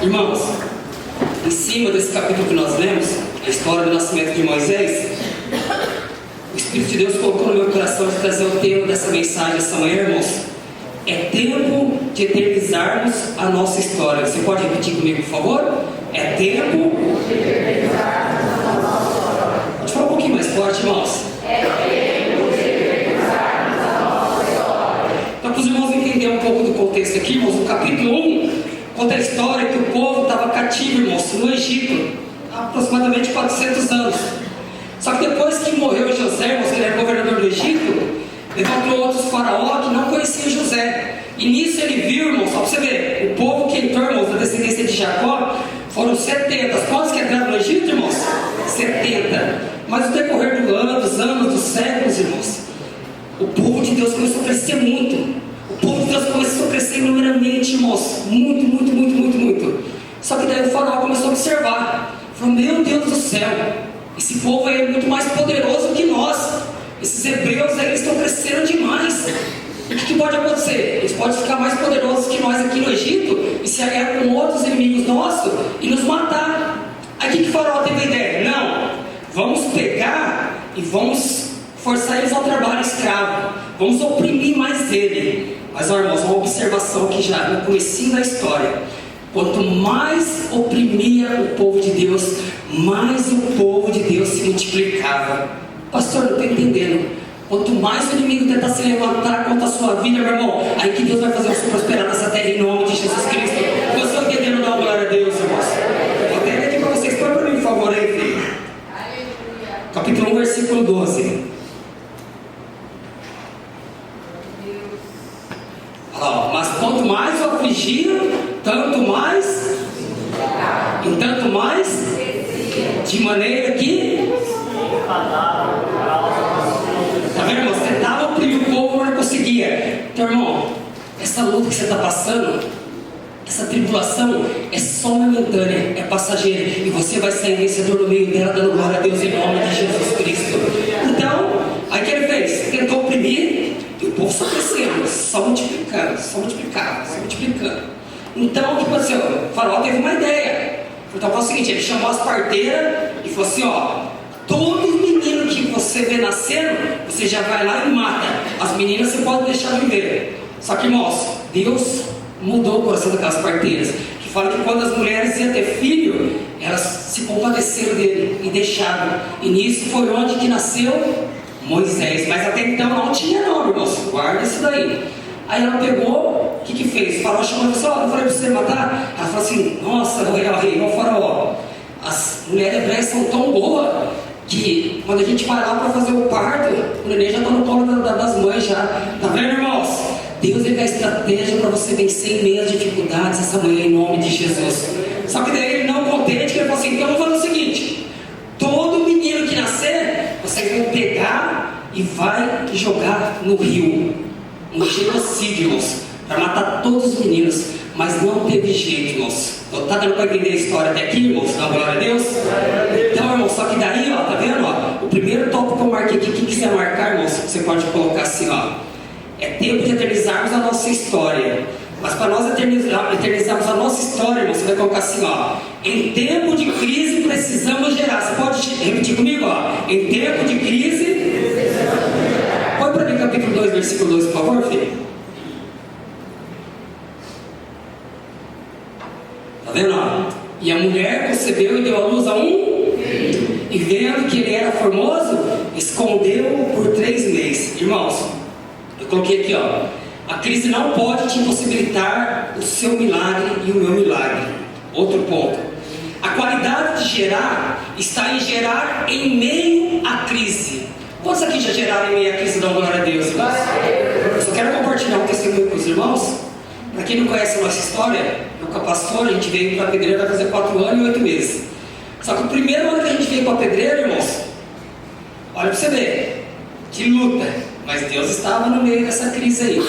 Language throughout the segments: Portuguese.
Irmãos, em cima desse capítulo que nós lemos, a história do nascimento de Moisés, o Espírito de Deus colocou no meu coração de trazer o tema dessa mensagem essa manhã, irmãos. É tempo de eternizarmos a nossa história. Você pode repetir comigo, por favor? É tempo de eternizarmos a nossa história. Pode falar um pouquinho mais forte, irmãos. É tempo de eternizarmos a nossa história. Então, para os irmãos entenderem um pouco do contexto aqui, irmãos, no capítulo 1, conta a história que o povo estava cativo, irmãos, no Egito, há aproximadamente 400 anos. Só que depois que morreu José, irmãos, que ele era governador do Egito, levantou outros faraó que não conheciam José. E nisso ele viu, irmãos, só para você ver, o povo que entrou, irmãos, da descendência de Jacó, foram 70. Quantos que entraram no Egito, irmãos? 70. Mas no decorrer dos anos, dos séculos, irmãos, o povo de Deus começou a crescer muito. O povo de Deus começou a crescer numeramente, irmãos. Muito. Só que daí o faraó começou a observar. Falou, meu Deus do céu, esse povo aí é muito mais poderoso que nós. Esses hebreus aí, eles estão crescendo demais. E o que pode acontecer? Eles podem ficar mais poderosos que nós aqui no Egito e se aliar com outros inimigos nossos e nos matar. Aí o que o faraó teve a ideia? Não, vamos pegar e vamos forçar eles ao trabalho escravo. Vamos oprimir mais ele. Mas, ó, irmãos, uma observação aqui já no comecinho da história. Quanto mais oprimia o povo de Deus, mais o povo de Deus se multiplicava. Pastor, não estou entendendo. Quanto mais o inimigo tentar se levantar contra a sua vida, meu irmão, aí que Deus vai fazer você prosperar nessa terra em nome de Jesus Cristo. Vocês estão entendendo? Dá uma glória a Deus, irmãos. Vou até ler aqui para vocês. Põe para mim, por favor, aí, filho. Capítulo 1, versículo 12. Mas quanto mais o afligiam, tanto mais, e tanto mais, de maneira que, tá vendo, irmão? Você tentava oprimir o povo, mas não conseguia. Então, irmão, essa luta que você está passando, essa tribulação é só momentânea, é passageira, e você vai sair vencedor no meio dela, dando glória a Deus em nome de Jesus Cristo. Então, aí o que ele fez? Tentou oprimir, e o povo só crescendo, só multiplicando. Então, o que aconteceu? O faraó teve uma ideia. Então, foi o seguinte, ele chamou as parteiras e falou assim, ó, todo menino que você vê nascendo, você já vai lá e mata. As meninas você pode deixar viver. Só que, irmãos, Deus mudou o coração daquelas parteiras, que falam que quando as mulheres iam ter filho, elas se compadeceram dele e deixaram. E nisso foi onde que nasceu Moisés. Mas até então não tinha não, irmãos. Guarda isso daí. Aí ela pegou, o que fez? O faraó chamou e falou assim, ó, eu falei pra você matar. Ela falou assim, nossa, rei, ó faraó, as mulheres hebreias são tão boas que quando a gente vai lá para fazer o parto, o neném já está no colo das mães já. Tá vendo, irmãos? Deus ele dá estratégia para você vencer em meio às dificuldades essa manhã em nome de Jesus. Só que daí ele não contente, ele falou assim, então vamos fazer o seguinte, todo menino que nascer, vocês vão pegar e vai jogar no rio. Um genocídio, irmãos, para matar todos os meninos. Mas não teve jeito, irmãos. Tá dando para entender a história até aqui, irmãos? Dá glória a Deus? Então, irmãos, só que daí, ó, tá vendo? Ó, o primeiro tópico que eu marquei aqui, o que quiser marcar, irmãos, você pode colocar assim, ó. É tempo de eternizarmos a nossa história. Mas para nós eternizarmos a nossa história, irmãos, você vai colocar assim, ó. Em tempo de crise precisamos gerar. Você pode repetir comigo, ó. Em tempo de crise põe para mim capítulo 2, versículo 2, por favor, filho. Tá vendo? Ó? E a mulher concebeu e deu à luz a um filho. E vendo que ele era formoso, escondeu-o por 3 meses. Irmãos, eu coloquei aqui, ó. A crise não pode te impossibilitar o seu milagre e o meu milagre. Outro ponto. A qualidade de gerar está em gerar em meio à crise. Quantos aqui já geraram em meio à crise? Dão glória a Deus, irmãos? Eu só quero compartilhar um testemunho com os irmãos. Para quem não conhece a nossa história, eu com a pastora, a gente veio para a Pedreira vai fazer 4 anos e 8 meses. Só que o primeiro ano que a gente veio para a Pedreira, irmãos, olha para você ver, que luta. Mas Deus estava no meio dessa crise aí.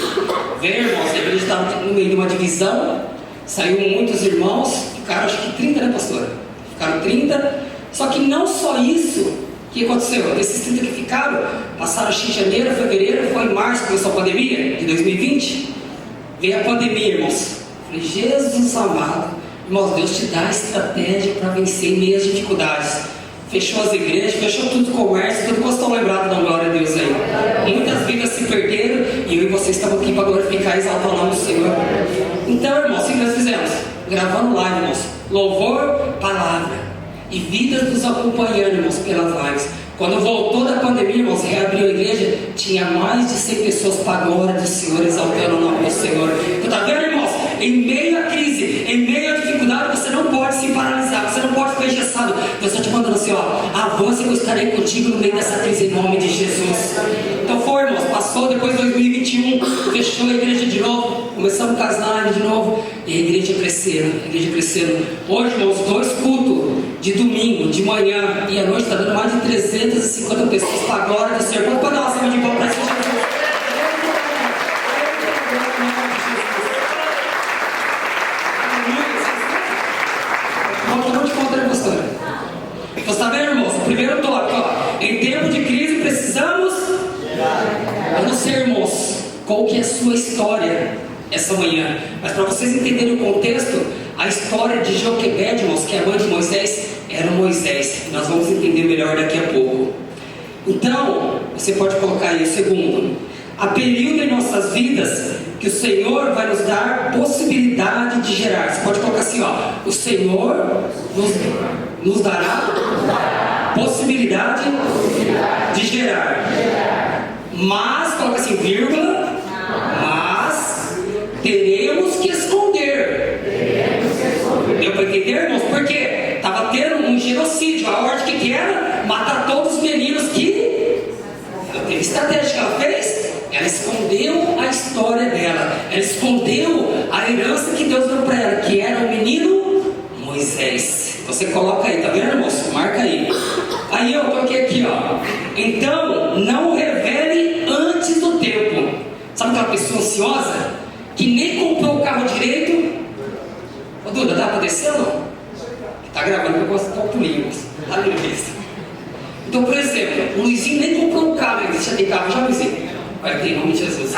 Vê, irmãos, a igreja estava no meio de uma divisão, saiu muitos irmãos, ficaram acho que 30, né, pastora? Ficaram 30, só que não só isso. O que aconteceu? Desses 30 que ficaram, passaram em janeiro, fevereiro, foi em março, começou a pandemia de 2020. Veio a pandemia, irmãos. Falei, Jesus amado, Irmãos, Deus te dá estratégia para vencer em meio às dificuldades. Fechou as igrejas, fechou tudo o comércio, tudo que vocês estão lembrados da glória a Deus aí. Muitas vidas se perderam e eu e vocês estamos aqui para glorificar e exaltar o nome do Senhor. Então, irmãos, o que nós fizemos? Gravando live, irmãos. Louvor, palavra. E vidas nos acompanhando, irmãos, pelas lives. Quando voltou da pandemia, irmãos, reabriu a igreja, tinha mais de 100 pessoas para a glória do Senhor, exaltando o nome do Senhor. Então, tá vendo, irmãos? Em meio à crise, em meio à dificuldade, você não pode se paralisar, você não pode ficar engessado. Deus está te mandando assim, ó, avance, eu estarei contigo no meio dessa crise, em nome de Jesus. Então foi, irmãos, passou depois de 2021, fechou a igreja de novo, começamos com as lives de novo, e a igreja crescendo. Hoje, irmãos, 2 cultos de domingo, de manhã e à noite, está dando mais de 350 pessoas para a glória do Senhor. Pode dar uma salva de palmas para esse Jesus. Você está vendo, irmãos? O primeiro tópico, ó. Em tempo de crise precisamos. Eu não sei, irmãos, qual que é a sua história essa manhã, mas para vocês entenderem o contexto, a história de Joquebede, irmãos, que é a mãe de Moisés, era Moisés. Nós vamos entender melhor daqui a pouco. Então, você pode colocar aí o segundo. Há período em nossas vidas que o Senhor vai nos dar possibilidade de gerar. Você pode colocar assim, ó. O Senhor nos dará possibilidade de gerar. Mas, coloca assim, vírgula, mas teremos que esconder. Deu para entender, irmãos? Porque estava tendo um genocídio. A ordem que era matar todos os meninos que... Ela teve estratégia que ela fez. Ela escondeu a história dela. Ela escondeu a herança que Deus deu para ela, que era o menino Moisés. Você coloca aí, tá vendo, irmãos? Marca aí. Aí eu coloquei aqui, ó. Então, não revele antes do tempo. Sabe aquela pessoa ansiosa que nem comprou o carro direito? Ô Duda, dá para descer ou não? Tá gravando que eu gosto de dar um pulinho. Aleluia. Então, por exemplo, o Luizinho nem comprou um carro, ele já tem carro, já Luizinho? Vai ter em nome de Jesus.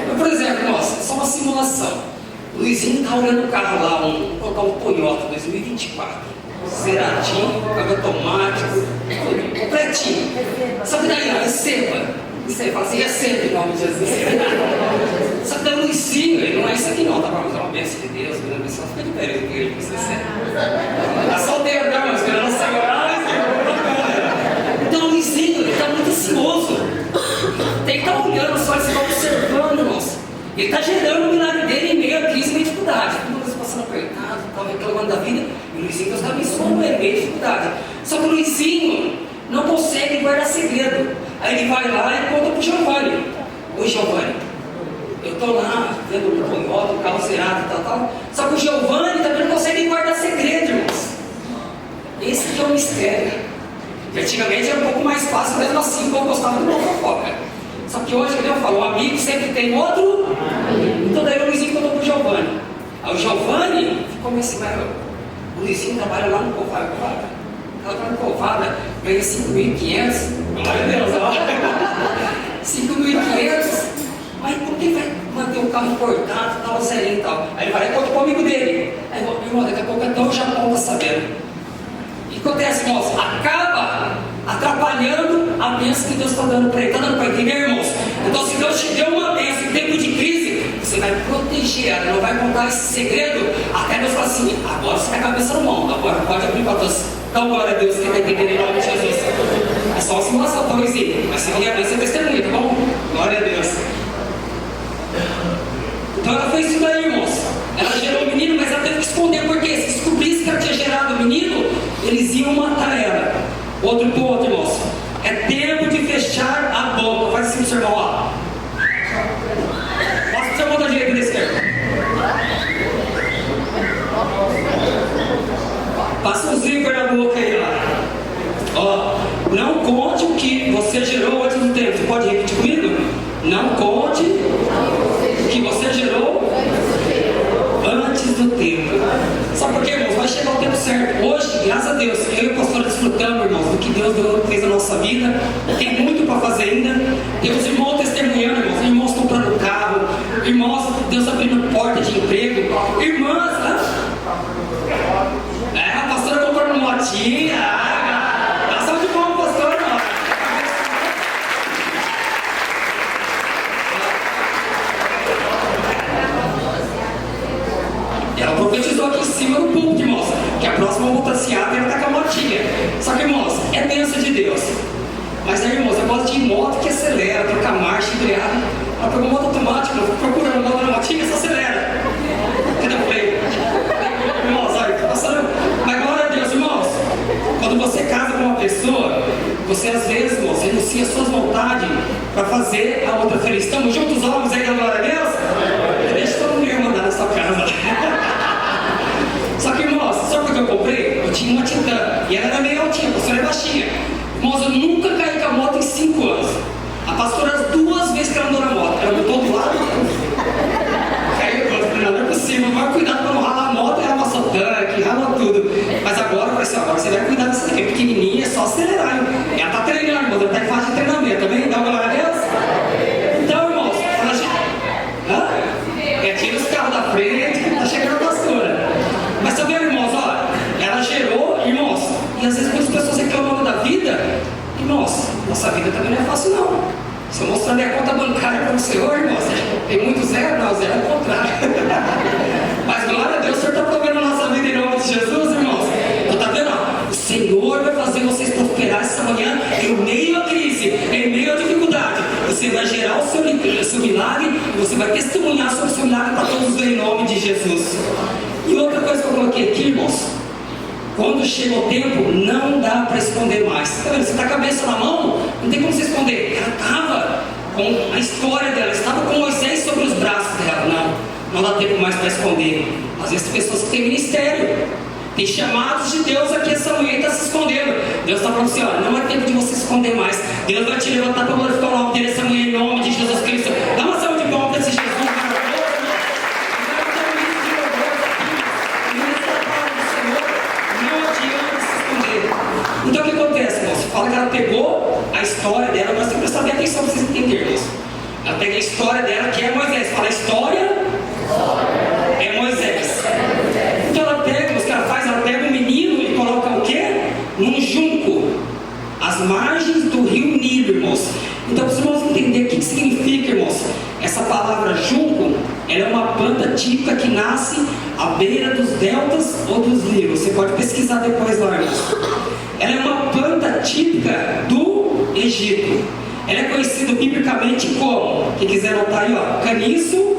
Mas, por exemplo, nossa, só uma simulação. O Luizinho está olhando o carro lá, vou colocar um Toyota 2024. Zeradinho, câmbio automático, completinho. Só que daí, ó, receba. Você fala assim, receba em nome de Jesus. Só que daí o Luizinho, ele não é isso aqui não, tá? Mas é uma bênção de Deus, uma bênção. Fica de pé aí com ele, você serve. Tá solteiro, tá, mas esperando o Senhor. Então o Luizinho, ele está muito ansioso. Tem que estar olhando só, ele está observando, irmãos. Ele está gerando o milagre dele em meio à crise e meio à dificuldade. Todo mundo passando apertado, estava reclamando da vida. E o Luizinho, Deus está abençoando ele em meio à dificuldade. Só que o Luizinho não consegue guardar segredo. Aí ele vai lá e conta para o Giovanni. Oi, Giovanni, eu estou lá vendo o Toyota, o carro zerado e tal. Só que o Giovanni também não consegue guardar segredo, irmãos. Esse que é o mistério. Antigamente era um pouco mais fácil, mesmo assim, como eu gostava de uma fofoca. Só que hoje, como eu falo, um amigo sempre tem outro. Então daí o Luizinho contou pro Giovanni. Aí o Giovanni ficou meio assim, mas o Luizinho trabalha lá no Covada. Ela tá no Covada, ganha 5.500. Glória a Deus, ó. 5.500. Mas por que vai manter o carro importado, tal, zerinho e tal? Aí ele vai e conta pro amigo dele. Aí meu irmão, daqui a pouco então o Japão tá sabendo. O que acontece, irmãos? Acaba atrapalhando a bênção que Deus está dando para ele. Está dando para entender, irmãos? Então, se Deus te deu uma bênção em tempo de crise, você vai proteger ela, não vai contar esse segredo até Deus falar assim: agora você está com a cabeça no mão, agora pode abrir para todos. Então, glória a Deus, quem vai entender em nome de Jesus. É só uma simulação, tá, Luizinho? Mas se vier a bênção, testemunha, tá bom? Glória a Deus. Então, ela fez isso daí, irmãos. Ela gerou o menino, mas ela teve que esconder, porque se descobrisse que ela tinha gerado o menino, eles iam matar ela. Outro ponto, irmãos. É tempo de fechar a boca. Faz assim pro seu irmão, ó. Mostra pro seu irmão da direita e da esquerda. Passa um zíper na boca aí, ó. Ó, não conte o que você gerou antes do tempo. Você pode repetir comigo? Não conte o que você gerou antes do tempo. Sabe por quê, irmãos? Vai chegar o tempo certo. Hoje, graças a Deus, eu e o pastor desfrutamos, irmãos, do que Deus fez na nossa vida. Tem muito para fazer ainda. Temos irmãos testemunhando, irmãos. Irmãos comprando carro. Irmãos, Deus abrindo porta de emprego. Irmãs Ela profetizou aqui em cima do púlpito, irmãos, que a próxima motocicleta ia estar com a motinha. Só que, irmãos, é bênção de Deus. Mas aí, irmãos, eu gosto de moto que acelera, trocar marcha, embreagem. Ela pegou moto automática, procurando moto na motinha, só acelera. Cadê o play? Irmãos, olha, tá passando. Mas glória a Deus, irmãos. Quando você casa com uma pessoa, você às vezes, irmãos, renuncia suas vontades para fazer a outra feliz. Estamos juntos, homens, aí da glória a Deus? Deixa todo mundo mandar na sua casa. Só que, irmãos, sabe o que eu comprei? Eu tinha uma Titan e ela era meio altinha, a pastora é baixinha. Irmãos, eu nunca caí com a moto em 5 anos. A pastora, as 2 vezes que ela andou na moto, ela botou do lado. Caiu, não é possível, vai cuidar para não ralar a moto, ela amassou tanque, rala tudo. Mas agora vai ser, agora você vai cuidar dessa daqui, é pequenininha, é só acelerar. Hein? Ela tá treinando, irmãos, ela tá em fase de treinamento, também? Dá uma glória a Deus? Então, irmãos, ela tira os carros da frente, tá chegando a pastora. Mas tá vendo, irmãos, ó, ela gerou, irmãos, e às vezes quando as pessoas reclamam da vida, irmãos, nossa vida também não é fácil não. Se eu mostrar minha conta bancária para o Senhor, irmãos, tem muito zero? Não, zero é o contrário. Mas glória a Deus, o Senhor está provendo a nossa vida em nome de Jesus, irmãos. Então tá vendo? Ó, o Senhor vai fazer vocês prosperar essa manhã em meio à crise, em meio à dificuldade. Você vai gerar o seu milagre e você vai testemunhar sobre o seu milagre para todos em nome de Jesus. E outra coisa que eu coloquei aqui, irmãos, quando chega o tempo, não dá para esconder mais. Tá vendo? Você está com a cabeça na mão, não tem como se esconder. Ela estava com a história dela, estava com Moisés sobre os braços dela. Não dá tempo mais para esconder. Às vezes tem pessoas que têm ministério, tem chamados de Deus aqui, essa mulher está se escondendo. Deus está falando assim, ó, não é tempo de você se esconder mais. Deus vai te levantar para glorificar o nome dele, essa mulher, em nome de Jesus Cristo. Dá uma salva de palmas para esse Jesus. Então o que acontece, irmãos? Você fala que ela pegou a história dela, mas tem que prestar bem atenção para vocês entenderem, irmãos. Ela pega a história dela, que é Moisés. Fala, a história é Moisés. Então ela pega, irmãos, o que ela faz? Ela pega um menino e coloca o quê? Num junco, às margens do rio Nilo, irmãos. Então, para os irmãos entenderem o que significa, irmãos, essa palavra junco, ela é uma planta típica que nasce à beira dos deltas ou dos rios. Você pode pesquisar depois lá, irmãos. Ela é uma planta típica do Egito. Ela é conhecida biblicamente como, quem quiser anotar aí, ó, caniço,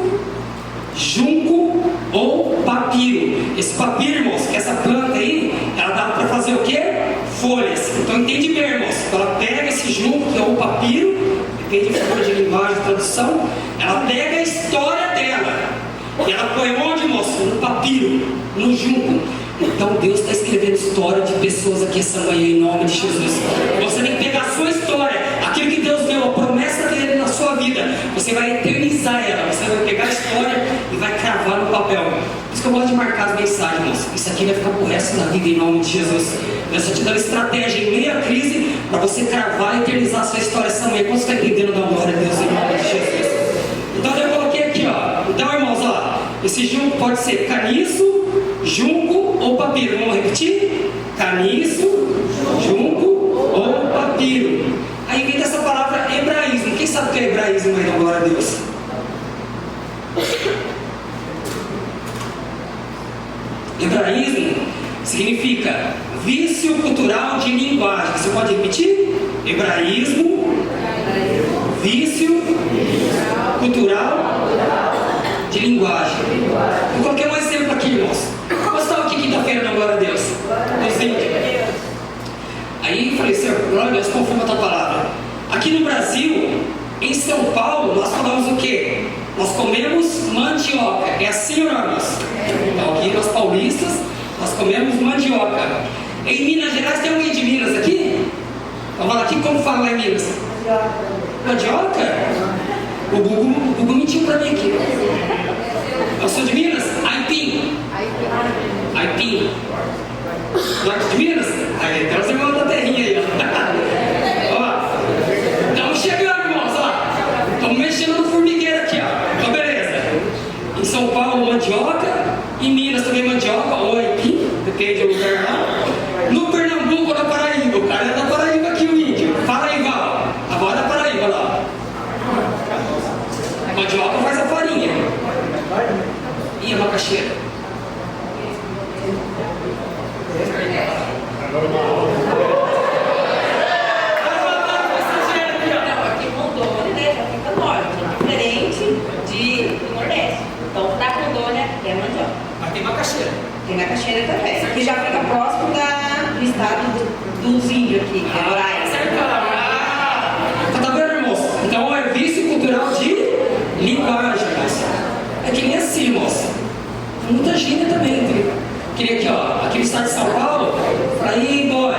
junco ou papiro. Esse papiro, irmãos, que essa planta aí, ela dá para fazer o quê? Folhas. Então entende bem, irmãos. Ela pega esse junco, que é o papiro, depende de forma de linguagem, de tradução, ela pega a história dela e ela põe onde, irmãos? No papiro, no junco. Então Deus está escrevendo história de pessoas aqui essa manhã em nome de Jesus. Você tem que pegar a sua história, aquilo que Deus deu, a promessa dele na sua vida. Você vai eternizar ela, você vai pegar a história e vai cravar no papel. Por isso que eu gosto de marcar as mensagens, irmãos. Isso aqui vai ficar pro resto da vida em nome de Jesus. Deus está te dando estratégia em meio à crise para você cravar e eternizar a sua história essa manhã. Quando você está entendendo da glória a Deus em nome de Jesus. Então eu coloquei aqui, ó. Então, irmãos, ó, esse junco pode ser caniço, junco ou papiro. Vamos repetir? Caniço, junco ou papiro. Aí vem dessa palavra hebraísmo. Quem sabe o que é hebraísmo aí, glória a Deus? Hebraísmo significa vício cultural de linguagem. Você pode repetir? Hebraísmo, vício cultural de linguagem. Eu coloquei um exemplo aqui, irmãos. Eu estava aqui quinta-feira, na glória a Deus, nos índios. Aí falei, Senhor, glória a Deus, confirma a tua palavra. Aqui no Brasil, em São Paulo, nós falamos o quê? Nós comemos mandioca. É assim, irmãos? Então, aqui nós paulistas, nós comemos mandioca. Em Minas Gerais, tem alguém de Minas aqui? Então, fala aqui como fala lá em Minas. Mandioca? O Gugu mentiu pra mim aqui. Eu sou de Minas? Aipim. Aipim. Norte de Minas? Aí tem os irmãos da terrinha aí, ó. Ó. Estamos chegando, irmãos, ó. Estamos mexendo no formigueiro aqui, ó. Então, beleza. Em São Paulo, mandioca. Em Minas também mandioca, ou aipim, depende do lugar lá. No Pernambuco ou na Paraíba. O cara é da Paraíba aqui, o índio. Fala aí, Val. A Val é da Paraíba lá. Mandioca faz a farinha. E a macaxeira? Aqui Rondônia, né, já fica norte, diferente do Nordeste. Então, da Rondônia é mandioca. Mas tem macaxeira. Tem macaxeira também, que já fica próximo do estado dos índios aqui, que é Roraima. Tá vendo, irmãos? Então é vício cultural de linguagem, moça. É que nem assim, moça. Muita gíria também, viu? Queria aqui, ó, aqui no estado de São Paulo, fala aí, boy,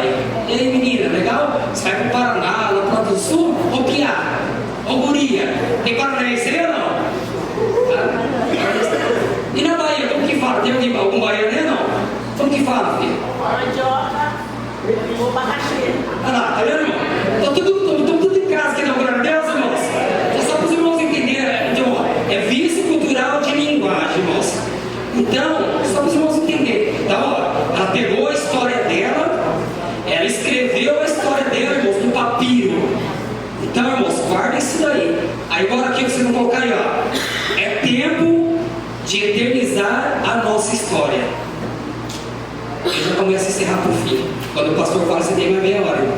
e aí, menina, legal? Você vai pro Paraná, lá pro lado do sul, ou piá, ou guria. Tem paranaense aí ou não? E na Bahia, como que fala? Tem algum baiano aí ou não? Como que fala, filho? Mandioca, ou macaxeira. Olha lá, tá vendo, irmão? Então tudo em casa aqui na glória a Deus, irmãos. É só para os irmãos entenderem. Então, ó, é vício cultural de linguagem, irmãos. Então, só para os irmãos entenderem. Então, ó, ela pegou a história dela, ela escreveu a história dela, irmãos, no papiro. Então, irmãos, guardem isso daí. Aí agora aqui vocês vão colocar aí, ó. É tempo de eternizar a nossa história. Eu já começo a encerrar por fim. Quando o pastor fala, você tem mais meia hora, irmão.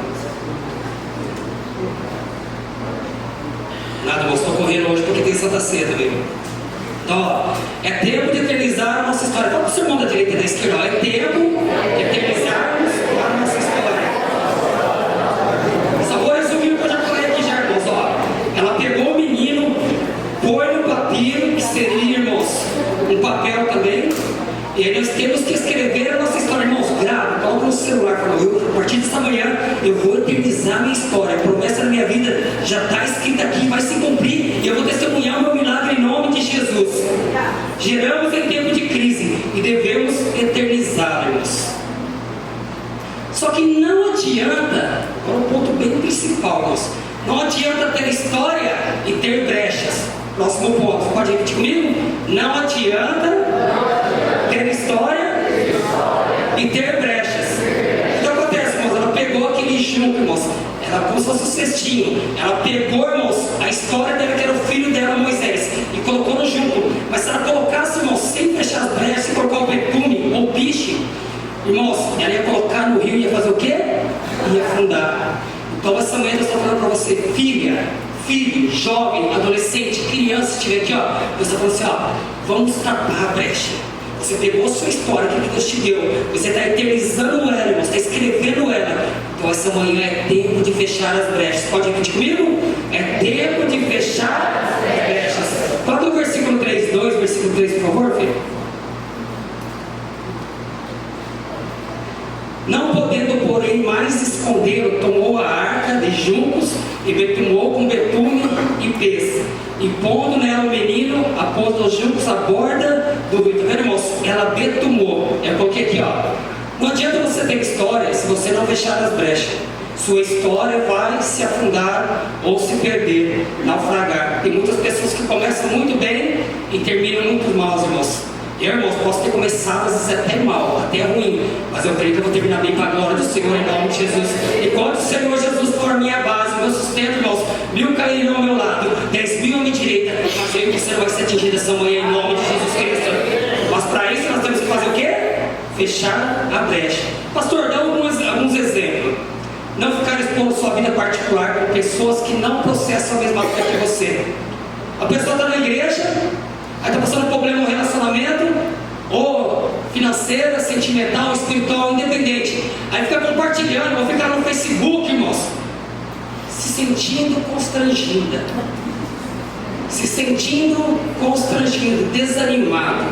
Nada, moço, estou correndo hoje porque tem Santa Ceia também. Então, ó, é tempo de eternizar a nossa história. Fala para o seu irmão da direita e da esquerda, ó, é tempo de eternizarmos a nossa história. Só vou resumir o que eu já falei aqui, já, irmãos. Ó, ela pegou o menino, põe no papiro, que seria, irmãos, um papel também. E aí nós temos que escrever a nossa história, irmãos. Grava, coloca no celular, fala, a partir dessa manhã eu vou eternizar a minha história. A promessa da minha vida já está escrita aqui, vai se cumprir. E eu vou testemunhar o meu milagre em nome de Jesus. Geramos em tempo de crise e devemos eternizar-nos. Só que não adianta, é um ponto bem principal, irmãos. Não adianta ter história e ter brechas. Próximo ponto, pode repetir comigo? Não adianta ter história e ter brechas. O que acontece, irmãos? Ela pegou aquele junco, irmãos. Ela como se fosse um cestinho. Ela pegou, irmãos, a história dela, que era o filho dela, Moisés, e colocou no junco. Mas se ela colocasse, irmãos, sem fechar as brechas, sem colocar o betume ou piche, irmãos, ela ia colocar no rio e ia fazer o quê? Ia afundar. Então essa manhã eu estou falando para você, filha, filho, jovem, adolescente, criança, se estiver aqui, ó, eu estou falando assim, ó, vamos tapar a brecha. Você pegou a sua história, que Deus te deu, você está eternizando ela, irmão, você está escrevendo ela. Então essa manhã é tempo de fechar as brechas. Pode repetir comigo? É tempo de fechar as brechas. Coloca o versículo 3, 2, versículo 3, por favor, filho. Não podendo, porém, mais escondê-lo, tomou a arca de juncos e betumou com betume e pez. E pondo nela o menino, após os juncos a borda do rio. Tá vendo, irmãos? Ela betumou. É porque aqui, ó. Não adianta você ter história se você não fechar as brechas. Sua história vai se afundar ou se perder, naufragar. Tem muitas pessoas que começam muito bem e terminam muito mal, irmãos. Eu, irmãos, posso ter começado às vezes até mal, até ruim, mas eu creio que eu vou terminar bem para a glória do Senhor em nome de Jesus. E quando o Senhor Jesus for a minha base, o meu sustento, irmãos, 1000 cairão ao meu lado, 10.000 à minha direita, mas eu e você não vai ser atingido essa manhã em nome de Jesus Cristo. Mas para isso nós temos que fazer o quê? Fechar a brecha. Pastor, dá alguns exemplos. Não ficar expondo sua vida particular com pessoas que não processam a mesma fé que você. A pessoa está na igreja, aí está passando um problema no relacionamento, ou financeira, sentimental, espiritual, independente. Aí fica compartilhando, ou fica no Facebook, irmãos, se sentindo constrangida, desanimado,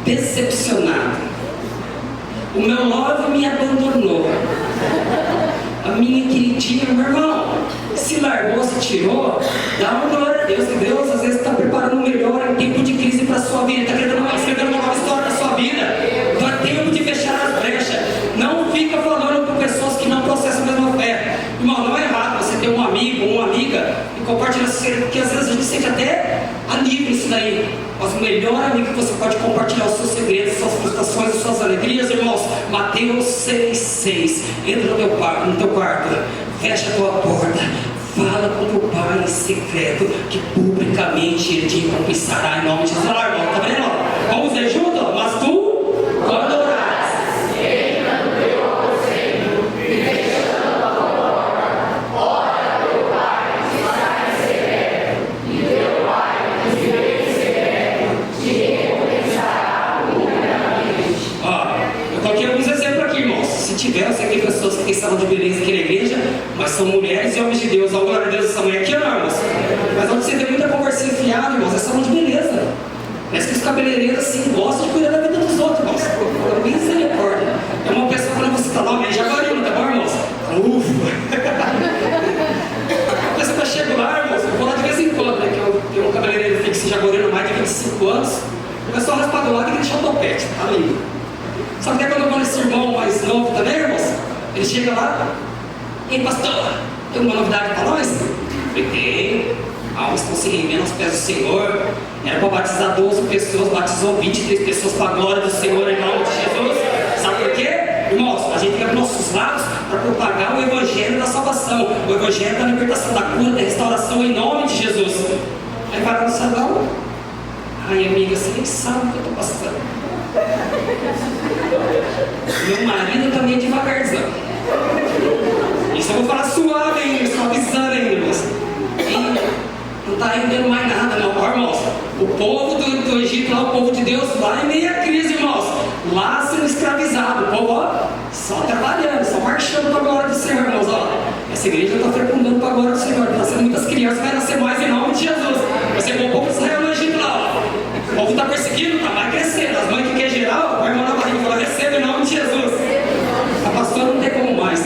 decepcionado. O meu love me abandonou. A minha queridinha, meu irmão, se largou, se tirou, dá uma glória a Deus, que Deus às vezes está preparando o melhor em tempo de crise para a sua vida, está escrevendo uma nova história da sua vida. Então é tempo de fechar as brechas. Não fica falando com pessoas que não processam a mesma fé. Irmão, não é errado você ter um amigo ou uma amiga e compartilhar seu segredo, porque às vezes a gente sente até alívio nisso daí. Mas o melhor amigo que você pode compartilhar os seus segredos, suas frustrações, suas alegrias, irmãos, Mateus 6,6. Entra no teu quarto, fecha a tua porta, fala com teu pai em secreto, que publicamente ele te recompensará em nome de Jesus. Olha lá, irmão, tá vendo? Vamos ver junto? Mas tu, quando orar, tiver, eu sei que tem pessoas que têm salão de beleza aqui na igreja, mas são mulheres e homens de Deus. Ó, glória a Deus, essa manhã aqui, não, irmãos. Mas onde você vê muita conversinha fiada, irmãos, é salão de beleza. Parece que os cabeleireiros, assim, gostam de cuidar da vida dos outros, irmãos. Misericórdia. É uma pessoa, quando você está lá, já agora, tá bom, irmãos? Ufa. A pessoa chega lá, irmãos, eu vou lá de vez em quando, né? Que eu tenho um cabeleireiro fixo em Jaguarino há mais de 25 anos. O pessoal raspa do lado e tem que deixar o topete, tá lindo. Só que até quando eu vou nesse irmão mais novo também, irmãos, ele chega lá, ei, pastor, tem uma novidade para nós? Eu falei, tem. Almas estão se rendendo aos pés do Senhor. Era para batizar 12 pessoas, batizou 23 pessoas para a glória do Senhor em nome de Jesus. Sabe por quê? Irmãos, a gente tem nossos lados para propagar o Evangelho da salvação, o Evangelho da libertação, da cura, da restauração em nome de Jesus. Aí vai lá no salão. Ai, amiga, você nem sabe o que eu estou passando. Meu marido também é devagarzão. Isso eu vou falar suave ainda, suavizando ainda, irmãos. Não está rendendo mais nada, não, ó, irmãos. O povo do Egito lá, o povo de Deus, lá em meia crise, irmãos. Lá sendo escravizado. O povo, ó, só trabalhando, só marchando para a glória do Senhor, irmãos, ó. Essa igreja está fecundando para a glória do Senhor. Está nascendo muitas crianças, vai nascer mais em nome de Jesus. Vai ser bom o povo de Israel no Egito lá, ó. O povo está perseguindo, está mais crescendo. As mães que querem geral, vai mandar a barriga, vai recebe em nome de Jesus. A pastora não tem como mais.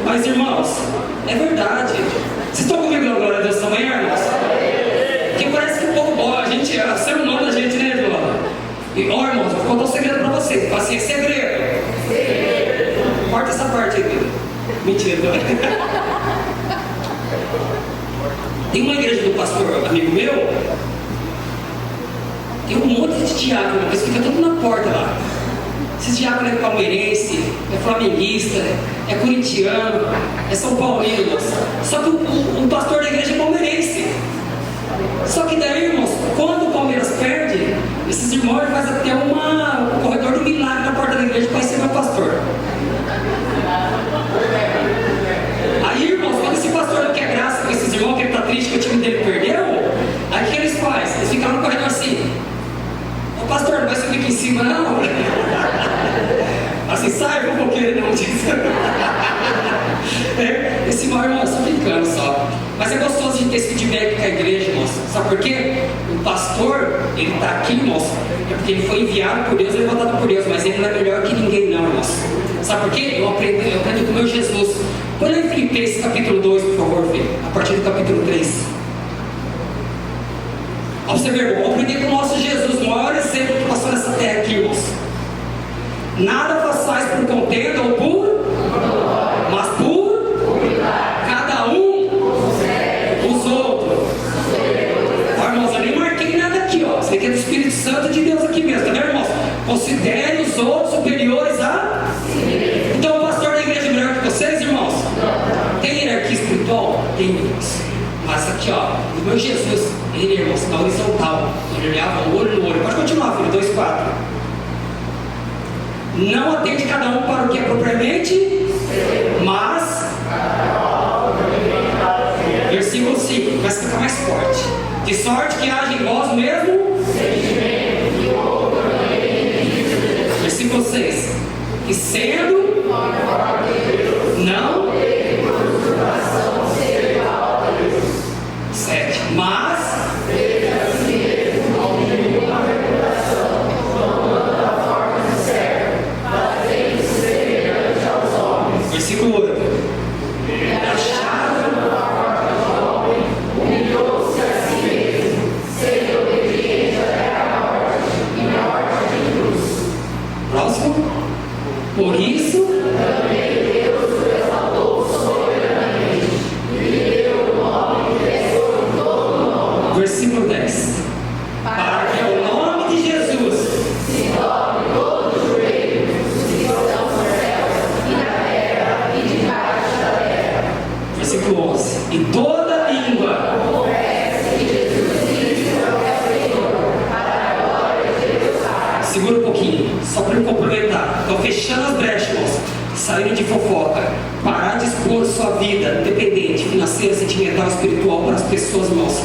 Mas, irmãos, é verdade. Vocês estão comigo na glória a Deus também, irmãos? Porque parece que o povo boa, a gente, é o ser humano da gente, né, João? E, ó, irmãos, vou contar um segredo pra vocês. Assim, é segredo. Corta essa parte aqui. Mentira, não. Tem uma igreja do pastor, amigo meu, tem um monte de diácono, eles ficam tudo na porta lá. Esses diáconos é palmeirense, é flamenguista, é corintiano, é São Paulino. Só que o pastor da igreja é palmeirense. Só que daí, irmãos, quando o Palmeiras perde, esses irmãos fazem até um corredor do milagre na porta da igreja para receber o pastor. Aí, irmãos, quando esse pastor não quer graça com esses irmãos, que ele está triste que o time dele perdeu, aí o que eles fazem? Eles ficam no corredor assim: ô pastor, não vai subir aqui em cima, não? Assim, sai, eu vou querer, não disso. Esse irmão, irmão, só brincando só. Mas é gostoso de ter esse feedback com a igreja, irmãos. Sabe por quê? O pastor, ele está aqui, irmãos, é porque ele foi enviado por Deus, levantado por Deus, mas ele não é melhor que ninguém, não, irmãos. Sabe por quê? Eu aprendi com o meu Jesus. Põe lá em Filipenses capítulo 2, por favor, filho, a partir do capítulo 3. Ó, você ver, eu aprendi com o nosso Jesus, o maior exemplo que passou nessa terra aqui, irmãos. Nada façais por contenda ou por, mas por cada um os outros. Ó, irmãos, eu nem marquei nada aqui, ó. Isso aqui é do Espírito Santo de Deus aqui mesmo, tá vendo, irmãos? Considere os outros superiores a... Então, o pastor da igreja é melhor que vocês, irmãos? Tem hierarquia espiritual? Tem, irmãos. Mas aqui, ó, o meu Jesus, ele, irmãos, na horizontal, ele olhava olho no olho. Pode continuar, filho, 2:4. Não atende cada um para o que é propriamente, mas... Versículo 5, vai ficar mais forte. De sorte que haja em vós mesmo... Versículo 6. E sendo... Não... 7. Mas... Versículo 8. Humilhou-se a si mesmo, sendo obediente até a morte, e morte de cruz. Próximo. Por isso, também Deus o exaltou soberanamente, e lhe deu o nome que é sobre todo nome. Versículo 10. Para que o nome de Jesus se dobre todo o joelho, os que estão nos céus e na terra e debaixo da terra. Versículo 11. E toda língua confesse que Jesus Cristo é o Senhor, para a glória de Deus Pai. Segura um pouquinho, só para me complementar. Estou fechando as brechas, irmãos. Saindo de fofoca. Parar de expor sua vida independente, financeira, sentimental, espiritual para as pessoas, irmãos.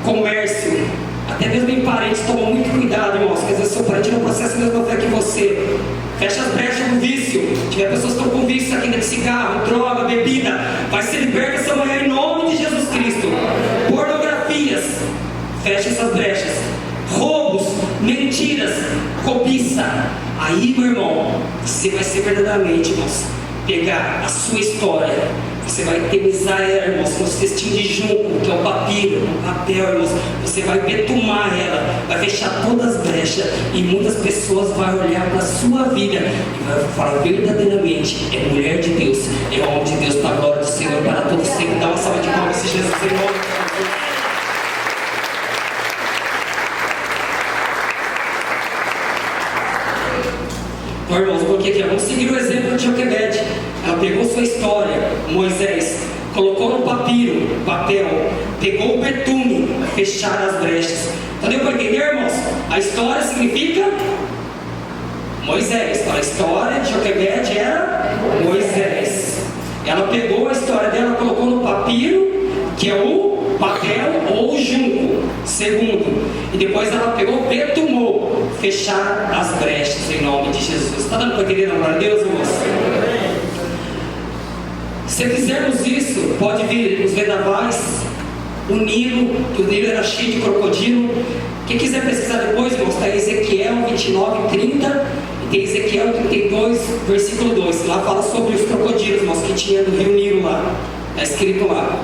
Comércio. Até mesmo em parentes tomam muito cuidado, irmãos, porque às vezes seu parente não processa a mesma fé que você. Fecha as brechas do vício. Se tiver pessoas que estão com vício aqui de cigarro, droga, bebida, vai ser liberta essa manhã em nome de Jesus Cristo. Pornografias, fecha essas brechas. Roubos, mentiras, cobiça. Aí, meu irmão, você vai ser verdadeiramente, irmãos, pegar a sua história. Você vai eternizar ela, irmãos, com os cestinhos de junco, que é o papiro, o papel, irmãos. Você vai betumar ela, vai fechar todas as brechas. E muitas pessoas vão olhar para a sua vida e vai falar verdadeiramente: é mulher de Deus, é homem de Deus, para a glória do Senhor, para todo sempre. Dá uma salva de palmas, se Jesus Senhor. Então, irmãos, eu coloquei aqui, vamos seguir o exemplo de Joquebede. Ela pegou sua história, Moisés, colocou no papiro, papel, pegou o betume, fechar as brechas. Então deu para entender, irmãos? A história significa Moisés. Então a história de Joquebede era Moisés. Ela pegou a história dela, colocou no papiro, que é o papel ou o junco, segundo. E depois ela pegou, betumou, fechar as brechas em nome de Jesus. Está dando para entender, glória a Deus, irmãos? Se fizermos isso, pode vir os vendavais, o Nilo, que o Nilo era cheio de crocodilo. Quem quiser pesquisar depois, irmãos, está em Ezequiel 29, 30, e tem Ezequiel 32, versículo 2. Lá fala sobre os crocodilos, irmãos, que tinha no rio Nilo lá. Está escrito lá.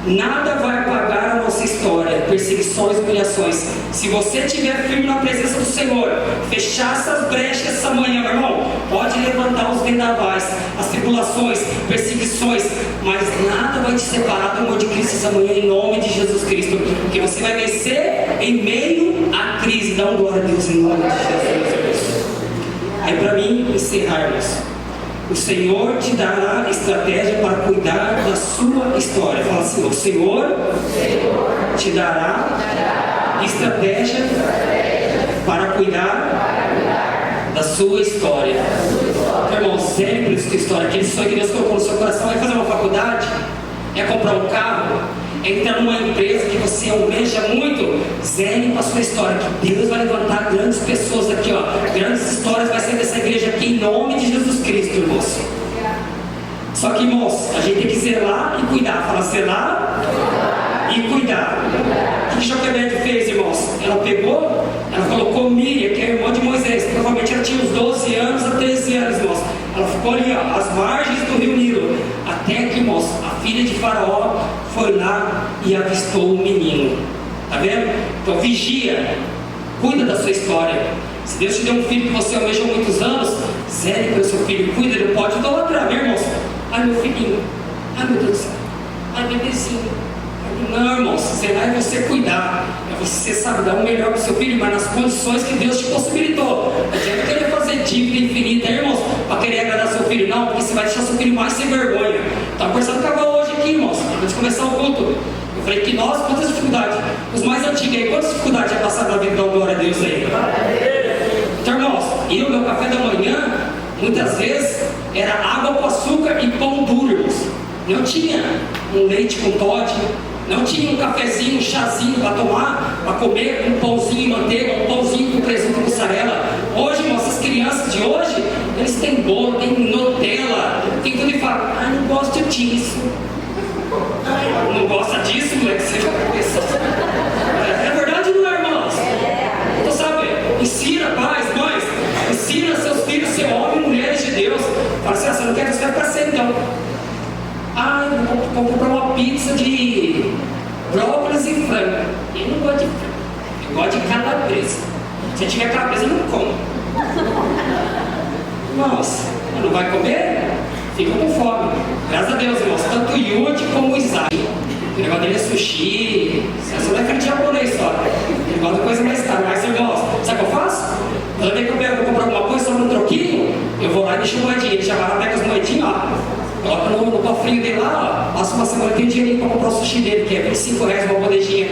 Nada vai apagar a nossa história, perseguições, humilhações. Se você estiver firme na presença do Senhor, fechar essas brechas essa manhã, meu irmão, pode levantar os vendavais, as tribulações, perseguições, mas nada vai te separar do amor de Cristo essa manhã, em nome de Jesus Cristo, porque você vai vencer em meio à crise. Dá um glória a Deus em nome de Jesus. Aí, para mim, encerrarmos, o Senhor te dará estratégia para cuidar da sua história. Fala assim: o Senhor te dará estratégia para cuidar da sua história. Então, irmão, sempre essa história, aquele sonho que Deus colocou no seu coração, é fazer uma faculdade, é comprar um carro, é entrar numa empresa que você almeja muito. Zele para a sua história, que Deus vai levantar grandes pessoas aqui, ó. Grandes histórias vai ser dessa igreja aqui, em nome de Jesus Cristo, irmãos. Só que, irmãos, a gente tem que zelar e cuidar. Fala, zelar e cuidar. O que Joquebede fez, irmãos? Ela pegou, ela colocou Miriam, que é a irmã de Moisés. Provavelmente ela tinha uns 12 anos a 13 anos, irmãos. Ela ficou ali, ó, às margens do rio Nilo. Até que, irmãos, a filha de Faraó foi lá e avistou o menino. Tá vendo? Então vigia, cuida da sua história. Se Deus te deu um filho que você almejou muitos anos, zele pelo seu filho, cuida, ele pode idolatrar, meu irmãos. Ai, meu filhinho, ai, meu Deus do céu, ai, bebezinho. Não, irmãos, zelar é você cuidar, é você, sabe, dar o melhor para o seu filho, mas nas condições que Deus te possibilitou. Não adianta querer fazer dívida infinita, irmãos, para querer agradar seu filho, não, porque você vai deixar seu filho mais sem vergonha. Estava conversando com a avó hoje aqui, irmãos, antes de começar o culto. Eu falei que nós, quantas dificuldades, os mais antigos aí, quantas dificuldades já passaram na vida, dá glória a Deus aí. Então, irmãos, e o meu café da manhã, muitas vezes, era água com açúcar e pão duro, irmãos. Não tinha um leite com Toddy, não tinha um cafezinho, um chazinho para tomar, para comer, um pãozinho e manteiga, um pãozinho com presunto e mussarela. Hoje, nossas crianças de hoje, eles têm bolo, têm Nutella, tem tudo e falam: ah, não gosto disso. Ah, não gosta disso, moleque? Você já pensou? É verdade ou não é, irmãos? Então, sabe, ensina, pais, mães, ensina seus filhos a ser homens e mulheres de Deus. Fala assim: ah, você não quer que você vai para ser, então. Ah, eu vou comprar uma pizza de brócolis e frango. Eu não gosto de frango, eu gosto de calabresa. Se tiver calabresa, eu não como. Nossa, não vai comer? Fica com fome. Graças a Deus, irmãos, tanto o Yudi como o Isaac. O negócio dele é sushi. Você não é aquele japonês só. Ele gosta de coisa mais cara. Mas, irmãos, sabe o que eu faço? Toda vez que eu vou comprar alguma coisa, sobra um troquinho, eu vou lá e deixo moedinha. Ele já vai lá, pega as moedinhas, ó. Coloca no cofrinho dele lá, ó, passa uma semana, tem dinheiro para comprar o sushi dele, que é R$25 uma bandejinha.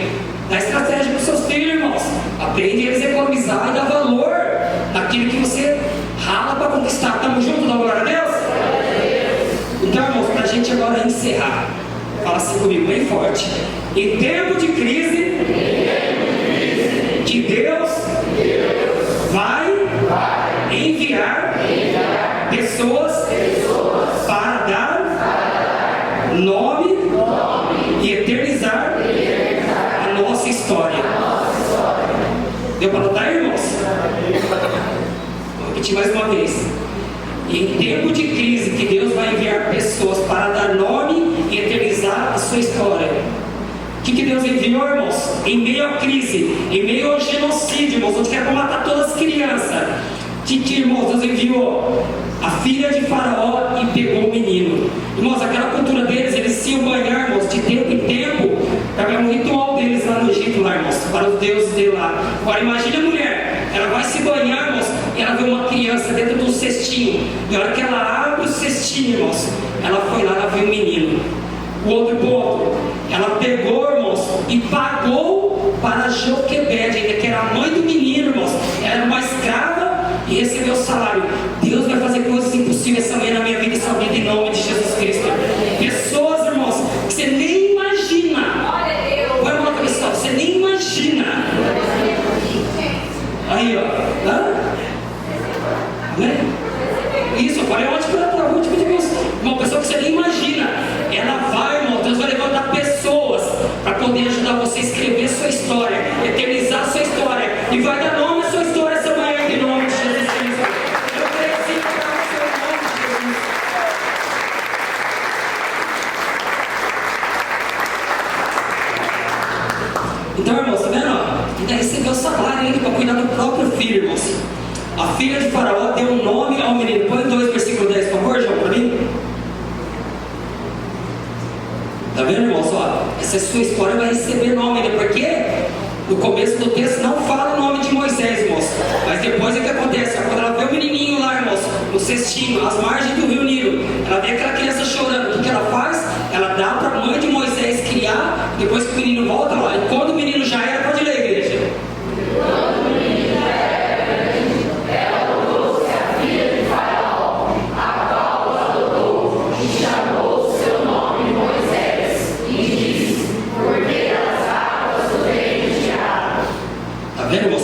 Dá estratégia para os seus filhos, irmãos. Aprende eles a economizar e dar valor naquilo que você rala para conquistar. Estamos juntos, dá glória a Deus? Então, irmãos, para a gente agora encerrar, fala assim comigo, bem forte. Em tempo de crise, que Deus Tá aí, irmãos? Vou repetir mais uma vez. Em tempo de crise, que Deus vai enviar pessoas para dar nome e eternizar a sua história. O que Deus enviou, irmãos? Em meio à crise, em meio ao genocídio, irmãos, onde quer matar todas as crianças. Que irmãos, Deus enviou a filha de Faraó e pegou o menino. Irmãos, aquela cultura deles, eles se iam banhar, irmãos, de tempo em tempo. Era um ritual deles lá no Egito, lá, irmãos, para os deuses de lá. Agora, imagine a mulher, ela vai se banhar, irmãos, e ela vê uma criança dentro de um cestinho. E a hora que ela abre o cestinho, irmãos, ela foi lá, ela viu o menino. O outro ponto, ela pegou, irmãos, e pagou para Joquebede, ainda que era a mãe do menino, irmãos. Ela era uma escrava e recebeu o salário. Deus vai fazer coisas impossíveis essa manhã na minha vida e sua vida, em nome de Jesus Cristo. Pessoas, irmãos, que você nem imagina. Põe a mão na cabeça, você nem imagina. Aí, ó. Hã? Amém? Isso, agora é ótimo para o último de Deus. Uma pessoa que você nem imagina. Ela vai, irmão, Deus vai levantar pessoas para poder ajudar você a escrever sua história, eternizar sua história, e vai dar nome à sua história essa manhã, em nome de Jesus Cristo. Eu creio assim para o seu nome de Jesus. Então, irmãos, tá vendo? Ainda recebeu o salário ainda para cuidar do próprio filho, irmãos. A filha de Faraó deu um nome ao menino. Põe 2, versículo 10, por favor, João, para mim. Tá vendo, irmãos? Ó, essa sua história vai receber nome ainda, porque no começo do texto não fala o nome de Moisés, irmãos. Mas depois é que acontece, quando ela vê o menininho lá, irmãos, no cestinho, às margens do rio Nilo, ela vê aquela criança chorando. O que ela faz? Ela dá para a mãe de Moisés criar, depois que o menino volta lá. E quando o menino já era, pode ler, igreja.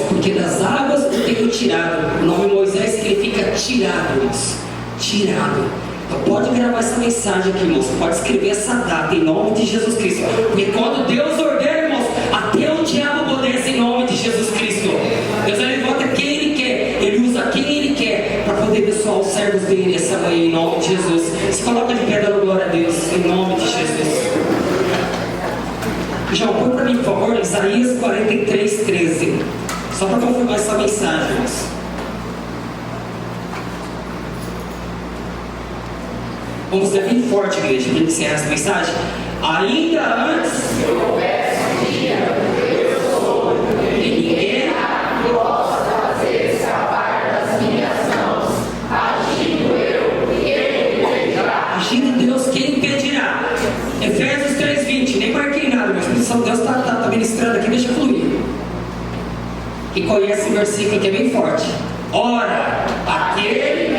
Porque das águas eu tenho tirado. O nome Moisés significa tirado, irmãos. Tirado. Então pode gravar essa mensagem aqui, irmãos. Pode escrever essa data em nome de Jesus Cristo. Porque quando Deus ordena, irmãos, até o diabo obedece em nome de Jesus Cristo. Deus levanta quem Ele quer. Ele usa quem Ele quer para poder abençoar os servos dele essa manhã em nome de Jesus. Se coloca de pé dando glória a Deus em nome de Jesus. João, põe para mim, por favor, Isaías 43, 13. Só para confirmar essa mensagem, irmãos. Vamos dizer bem forte, igreja, para encerrar essa mensagem. Ainda antes que houvesse um dia, eu sou, e ninguém possa fazer escapar das minhas mãos. Agindo eu, quem impedirá? Agindo Deus, quem impedirá? Efésios 3:20, nem marquei nada, mas o Espírito Santo de Deus está ministrando aqui, deixa fluir. Quem conhece o versículo que é bem forte. Ora, aquele